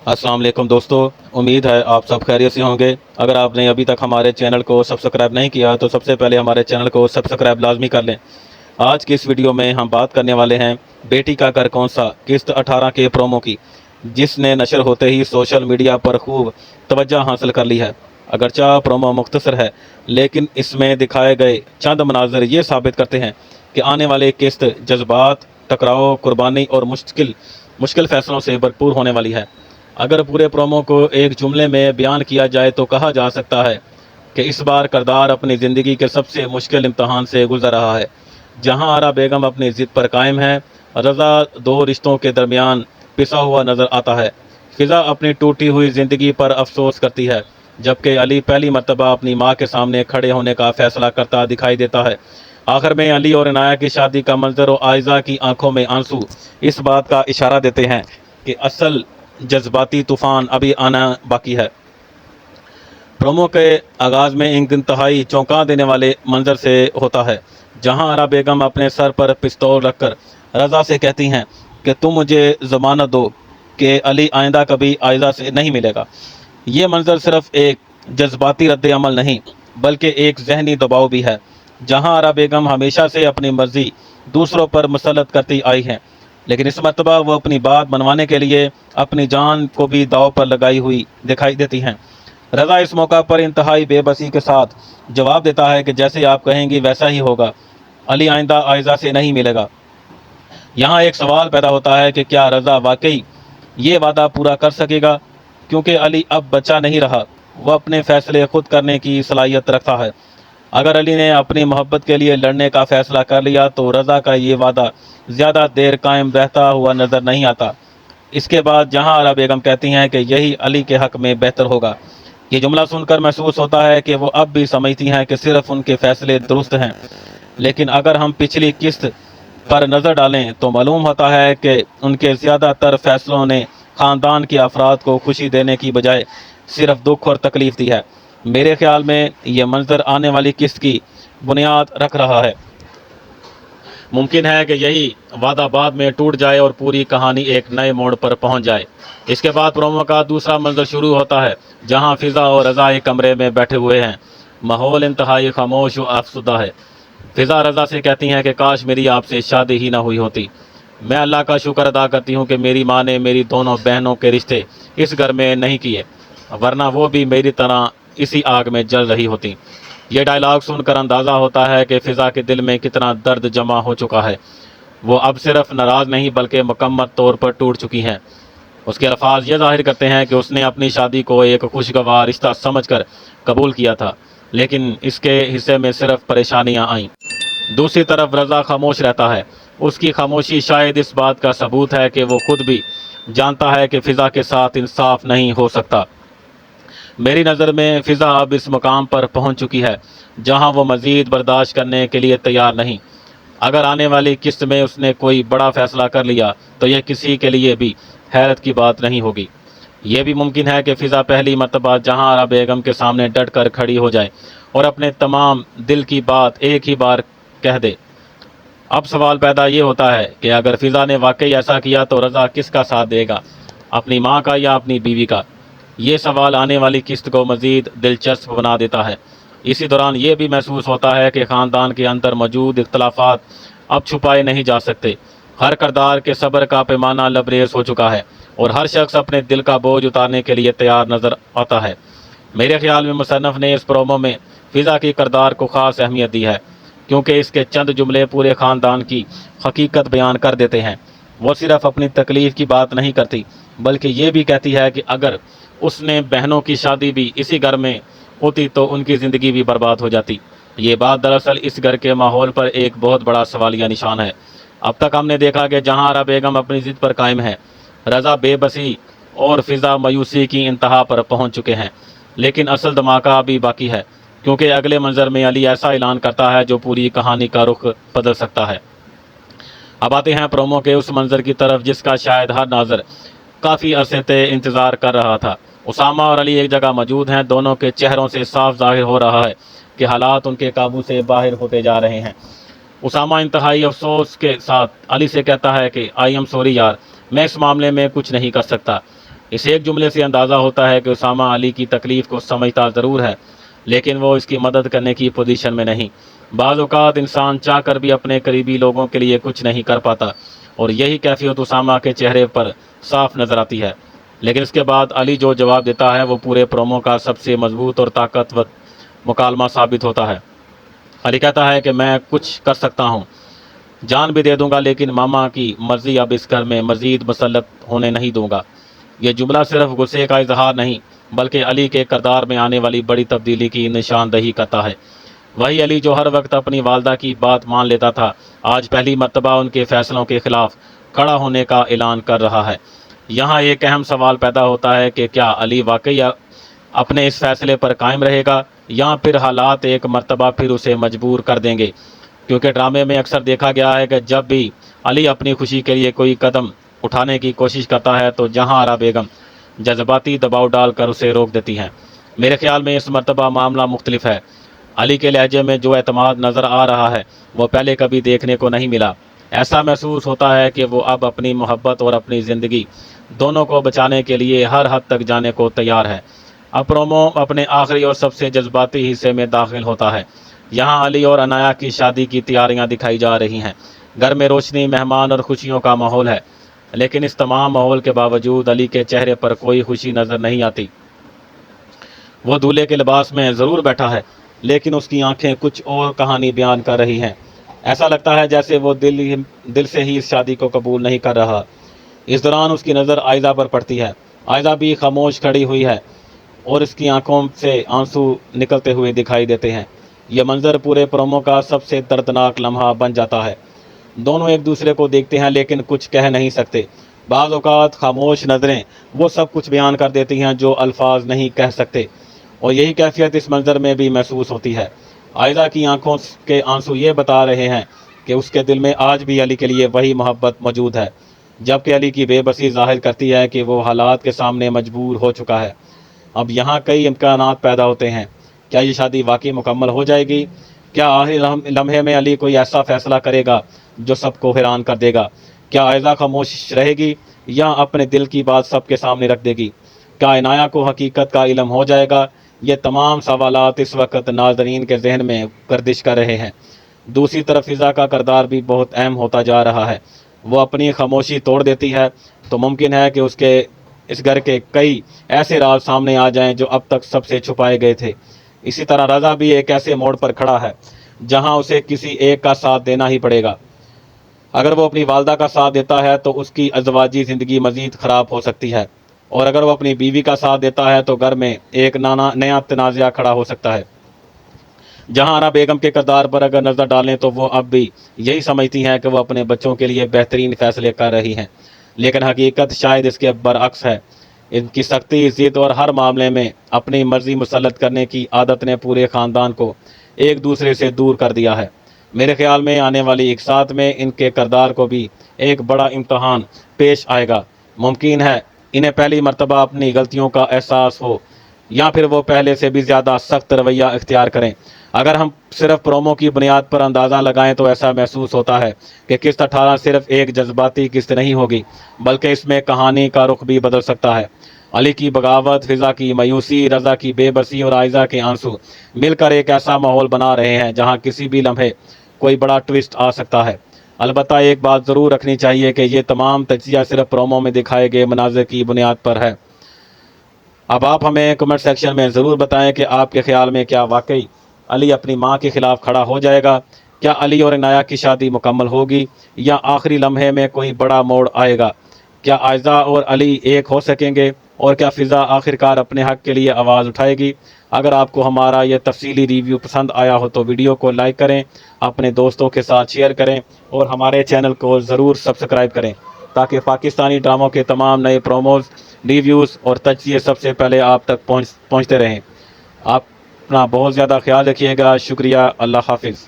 अस्सलाम वालेकुम दोस्तों, उम्मीद है आप सब खैरियत से होंगे। अगर आपने अभी तक हमारे चैनल को सब्सक्राइब नहीं किया तो सबसे पहले हमारे चैनल को सब्सक्राइब लाजमी कर लें। आज की इस वीडियो में हम बात करने वाले हैं बेटी का घर कौन सा किस्त 18 के प्रोमो की, जिसने नशर होते ही सोशल मीडिया पर खूब तवज्जो हासिल कर ली है। अगरचा प्रोमो मुख्तसर है, लेकिन इसमें दिखाए गए चंद मनाजर ये साबित करते हैं कि आने वाले किस्त जज्बात, टकराव, कुर्बानी और मुश्किल फ़ैसलों से भरपूर होने वाली है। अगर पूरे प्रोमो को एक जुमले में बयान किया जाए तो कहा जा सकता है कि इस बार किरदार अपनी ज़िंदगी के सबसे मुश्किल इम्तहान से गुजर रहा है। जहां आरा बेगम अपनी ज़िद पर कायम है, रज़ा दो रिश्तों के दरमियान पिसा हुआ नज़र आता है। फ़िज़ा अपनी टूटी हुई ज़िंदगी पर अफसोस करती है, जबकि अली पहली मर्तबा अपनी माँ के सामने खड़े होने का फ़ैसला करता दिखाई देता है। आखिर में अली और इनाया की शादी का मंजर और आयज़ा की आंखों में आंसू इस बात का इशारा देते हैं कि असल जज्बाती तूफान अभी आना बाकी है। प्रोमो के आगाज़ में एक इंतहाई चौंका देने वाले मंजर से होता है, जहां आरा बेगम अपने सर पर पिस्तौल रखकर रज़ा से कहती हैं कि तुम मुझे ज़मानत दो कि अली आइंदा कभी आयज़ा से नहीं मिलेगा। ये मंजर सिर्फ एक जज्बाती रद्द अमल नहीं, बल्कि एक जहनी दबाव भी है, जहां आरा बेगम हमेशा से अपनी मर्जी दूसरों पर मुसल्लत करती आई हैं, लेकिन इस मरतबा वो अपनी बात मनवाने के लिए अपनी जान को भी दाव पर लगाई हुई दिखाई देती हैं। रज़ा इस मौका पर इंतहाई बेबसी के साथ जवाब देता है कि जैसे आप कहेंगी वैसा ही होगा, अली आइंदा आयज़ा से नहीं मिलेगा। यहाँ एक सवाल पैदा होता है कि क्या रज़ा वाकई ये वादा पूरा कर सकेगा, क्योंकि अली अब बच्चा नहीं रहा, वह अपने फ़ैसले खुद करने की सलाहियत रखता है। अगर अली ने अपनी मोहब्बत के लिए लड़ने का फ़ैसला कर लिया तो रज़ा का ये वादा ज़्यादा देर कायम रहता हुआ नज़र नहीं आता। इसके बाद जहां आरा बेगम कहती हैं कि यही अली के हक़ में बेहतर होगा, ये जुमला सुनकर महसूस होता है कि वो अब भी समझती हैं कि सिर्फ उनके फ़ैसले दुरुस्त हैं। लेकिन अगर हम पिछली किस्त पर नज़र डालें तो मालूम होता है कि उनके ज़्यादातर फ़ैसलों ने ख़ानदान के अफराद को खुशी देने की बजाय सिर्फ दुख और तकलीफ़ दी है। मेरे ख्याल में ये मंजर आने वाली किस्त की बुनियाद रख रहा है। मुमकिन है कि यही वादा बाद में टूट जाए और पूरी कहानी एक नए मोड़ पर पहुंच जाए। इसके बाद प्रोमो का दूसरा मंजर शुरू होता है, जहां फ़िज़ा और रज़ा एक कमरे में बैठे हुए हैं। माहौल इंतहाई खामोश और आफसुदा है। फ़िज़ा रज़ा से कहती हैं कि काश मेरी आपसे शादी ही ना हुई होती। मैं अल्लाह का शुक्र अदा करती हूँ कि मेरी माँ ने मेरी दोनों बहनों के रिश्ते इस घर में नहीं किए, वरना वो भी मेरी तरह इसी आग में जल रही होती। ये डायलॉग सुनकर अंदाज़ा होता है कि फ़िज़ा के दिल में कितना दर्द जमा हो चुका है। वो अब सिर्फ नाराज़ नहीं बल्कि मुकम्मल तौर पर टूट चुकी हैं। उसके अल्फाज ये ज़ाहिर करते हैं कि उसने अपनी शादी को एक खुशगवार रिश्ता समझकर कबूल किया था, लेकिन इसके हिस्से में सिर्फ परेशानियां आईं। दूसरी तरफ रज़ा खामोश रहता है। उसकी खामोशी शायद इस बात का सबूत है कि वो खुद भी जानता है कि फ़िज़ा के साथ इंसाफ नहीं हो सकता। मेरी नज़र में फ़िज़ा अब इस मकाम पर पहुंच चुकी है जहां वो मज़ीद बर्दाश्त करने के लिए तैयार नहीं। अगर आने वाली किस्त में उसने कोई बड़ा फ़ैसला कर लिया तो यह किसी के लिए भी हैरत की बात नहीं होगी। ये भी मुमकिन है कि फ़िज़ा पहली मर्तबा जहां आरा बेगम के सामने डट कर खड़ी हो जाए और अपने तमाम दिल की बात एक ही बार कह दे। अब सवाल पैदा ये होता है कि अगर फ़िज़ा ने वाकई ऐसा किया तो रज़ा किसका साथ देगा, अपनी माँ का या अपनी बीवी का? ये सवाल आने वाली किस्त को मज़ीद दिलचस्प बना देता है। इसी दौरान ये भी महसूस होता है कि ख़ानदान के अंदर मौजूद इख्तलाफात अब छुपाए नहीं जा सकते। हर किरदार के सब्र का पैमाना लबरेज हो चुका है और हर शख्स अपने दिल का बोझ उतारने के लिए तैयार नज़र आता है। मेरे ख्याल में मुसन्नफ़ ने इस प्रोमो में फ़िज़ा के किरदार को ख़ास अहमियत दी है, क्योंकि इसके चंद जुमले पूरे ख़ानदान की हकीकत बयान कर देते हैं। वो सिर्फ अपनी तकलीफ़ की बात नहीं करती, बल्कि ये भी कहती है कि अगर उसने बहनों की शादी भी इसी घर में होती तो उनकी ज़िंदगी भी बर्बाद हो जाती। ये बात दरअसल इस घर के माहौल पर एक बहुत बड़ा सवालिया निशान है। अब तक हमने देखा कि जहां आरा बेगम अपनी ज़िद पर कायम है, रज़ा बेबसी और फ़िज़ा मायूसी की इंतहा पर पहुंच चुके हैं, लेकिन असल धमाका अभी बाकी है, क्योंकि अगले मंजर में अली ऐसा ऐलान करता है जो पूरी कहानी का रुख बदल सकता है। अब आते हैं प्रोमो के उस मंजर की तरफ जिसका शायद हर नाज़र काफ़ी अरसे से इंतज़ार कर रहा था। उसामा और अली एक जगह मौजूद हैं। दोनों के चेहरों से साफ जाहिर हो रहा है कि हालात उनके काबू से बाहर होते जा रहे हैं। उसामा इंतहाई अफसोस के साथ अली से कहता है कि आई एम सॉरी यार, मैं इस मामले में कुछ नहीं कर सकता। اس ایک جملے سے اندازہ ہوتا ہے کہ اسامہ علی کی تکلیف کو سمجھتا ضرور ہے، لیکن وہ اس کی مدد کرنے کی پوزیشن میں نہیں۔ بعض اوقات انسان چاہ کر بھی اپنے قریبی لوگوں کے لیے کچھ نہیں کر پاتا، اور یہی کیفیت اسامہ کے چہرے پر صاف نظر آتی ہے۔ لیکن اس کے بعد علی جو جواب دیتا ہے وہ پورے پرومو کا سب سے مضبوط اور طاقتور مکالمہ ثابت ہوتا ہے۔ علی کہتا ہے کہ میں کچھ کر سکتا ہوں، جان بھی دے دوں گا، لیکن ماما کی مرضی اب اس گھر میں مزید مسلط ہونے نہیں دوں گا۔ یہ جملہ صرف غصے کا اظہار نہیں، بلکہ علی کے کردار میں آنے والی بڑی تبدیلی کی نشاندہی کرتا ہے۔ وہی علی جو ہر وقت اپنی والدہ کی بات مان لیتا تھا، آج پہلی مرتبہ ان کے فیصلوں کے خلاف کھڑا ہونے کا اعلان کر رہا ہے۔ یہاں ایک اہم سوال پیدا ہوتا ہے کہ کیا علی واقعی اپنے اس فیصلے پر قائم رہے گا، یا پھر حالات ایک مرتبہ پھر اسے مجبور کر دیں گے؟ کیونکہ ڈرامے میں اکثر دیکھا گیا ہے کہ جب بھی علی اپنی خوشی کے لیے کوئی قدم اٹھانے کی کوشش کرتا ہے تو جہاں آرا بیگم جذباتی دباؤ ڈال کر اسے روک دیتی ہیں۔ میرے خیال میں اس مرتبہ معاملہ مختلف ہے۔ علی کے لہجے میں جو اعتماد نظر آ رہا ہے وہ پہلے کبھی دیکھنے کو نہیں ملا۔ ایسا محسوس ہوتا ہے کہ وہ اب اپنی محبت اور اپنی زندگی دونوں کو بچانے کے لیے ہر حد تک جانے کو تیار ہے۔ اب پرومو اپنے آخری اور سب سے جذباتی حصے میں داخل ہوتا ہے۔ یہاں علی اور عنایا کی شادی کی تیاریاں دکھائی جا رہی ہیں۔ گھر میں روشنی، مہمان اور خوشیوں کا ماحول ہے، لیکن اس تمام ماحول کے باوجود علی کے چہرے پر کوئی خوشی نظر نہیں آتی۔ وہ دولہے کے لباس میں ضرور بیٹھا ہے، لیکن اس کی آنکھیں کچھ اور کہانی بیان کر رہی ہیں۔ ایسا لگتا ہے جیسے وہ دل سے ہی اس شادی کو قبول نہیں کر رہا۔ اس دوران اس کی نظر عائزہ پر پڑتی ہے۔ عائزہ بھی خاموش کھڑی ہوئی ہے اور اس کی آنکھوں سے آنسو نکلتے ہوئے دکھائی دیتے ہیں۔ یہ منظر پورے پرومو کا سب سے دردناک لمحہ بن جاتا ہے۔ دونوں ایک دوسرے کو دیکھتے ہیں لیکن کچھ کہہ نہیں سکتے۔ بعض اوقات خاموش نظریں وہ سب کچھ بیان کر دیتی ہیں جو الفاظ نہیں کہہ سکتے، اور یہی کیفیت اس منظر میں بھی محسوس ہوتی ہے۔ عائزہ کی آنکھوں کے آنسو یہ بتا رہے ہیں کہ اس کے دل میں آج بھی علی کے لیے وہی محبت موجود ہے، جبکہ علی کی بے بسی ظاہر کرتی ہے کہ وہ حالات کے سامنے مجبور ہو چکا ہے۔ اب یہاں کئی امکانات پیدا ہوتے ہیں۔ کیا یہ شادی واقعی مکمل ہو جائے گی؟ کیا آخری لمحے میں علی کوئی ایسا فیصلہ کرے گا جو سب کو حیران کر دے گا؟ کیا عائزہ خاموش رہے گی یا اپنے دل کی بات سب کے سامنے رکھ دے گی؟ کیا عنایا کو حقیقت کا علم ہو جائے گا؟ یہ تمام سوالات اس وقت ناظرین کے ذہن میں گردش کر رہے ہیں۔ دوسری طرف فضا کا کردار بھی بہت اہم ہوتا جا رہا ہے۔ وہ اپنی خاموشی توڑ دیتی ہے تو ممکن ہے کہ اس گھر کے کئی ایسے راز سامنے آ جائیں جو اب تک سب سے چھپائے گئے تھے۔ اسی طرح رضا بھی ایک ایسے موڑ پر کھڑا ہے جہاں اسے کسی ایک کا ساتھ دینا ہی پڑے گا۔ اگر وہ اپنی والدہ کا ساتھ دیتا ہے تو اس کی ازدواجی زندگی مزید خراب ہو سکتی ہے، اور اگر وہ اپنی بیوی کا ساتھ دیتا ہے تو گھر میں ایک نیا تنازعہ کھڑا ہو سکتا ہے۔ جہاں آرا بیگم کے کردار پر اگر نظر ڈالیں تو وہ اب بھی یہی سمجھتی ہیں کہ وہ اپنے بچوں کے لیے بہترین فیصلے کر رہی ہیں، لیکن حقیقت شاید اس کے برعکس ہے۔ ان کی سختی، ضد اور ہر معاملے میں اپنی مرضی مسلط کرنے کی عادت نے پورے خاندان کو ایک دوسرے سے دور کر دیا ہے۔ میرے خیال میں آنے والی ایک ساتھ میں ان کے کردار کو بھی ایک بڑا امتحان پیش آئے گا۔ ممکن ہے انہیں پہلی مرتبہ اپنی غلطیوں کا احساس ہو، یا پھر وہ پہلے سے بھی زیادہ سخت رویہ اختیار کریں۔ اگر ہم صرف پرومو کی بنیاد پر اندازہ لگائیں تو ایسا محسوس ہوتا ہے کہ قسط 18 صرف ایک جذباتی قسط نہیں ہوگی، بلکہ اس میں کہانی کا رخ بھی بدل سکتا ہے۔ علی کی بغاوت، فضا کی مایوسی، رضا کی بے بسی اور عائزہ کے آنسو مل کر ایک ایسا ماحول بنا رہے ہیں جہاں کسی بھی لمحے کوئی بڑا ٹویسٹ آ سکتا ہے۔ البتہ ایک بات ضرور رکھنی چاہیے کہ یہ تمام تجزیہ صرف پرومو میں دکھائے گئے مناظر کی بنیاد پر ہے۔ اب آپ ہمیں کمنٹ سیکشن میں ضرور بتائیں کہ آپ کے خیال میں کیا واقعی علی اپنی ماں کے خلاف کھڑا ہو جائے گا؟ کیا علی اور عنایا کی شادی مکمل ہوگی یا آخری لمحے میں کوئی بڑا موڑ آئے گا؟ کیا عائزہ اور علی ایک ہو سکیں گے؟ اور کیا فضا آخرکار اپنے حق کے لیے آواز اٹھائے گی؟ اگر آپ کو ہمارا یہ تفصیلی ریویو پسند آیا ہو تو ویڈیو کو لائک کریں، اپنے دوستوں کے ساتھ شیئر کریں اور ہمارے چینل کو ضرور سبسکرائب کریں تاکہ پاکستانی ڈراموں کے تمام نئے پروموز، ریویوز اور تجزیے سب سے پہلے آپ تک پہنچتے رہیں۔ آپ اپنا بہت زیادہ خیال رکھیے گا۔ شکریہ۔ اللہ حافظ۔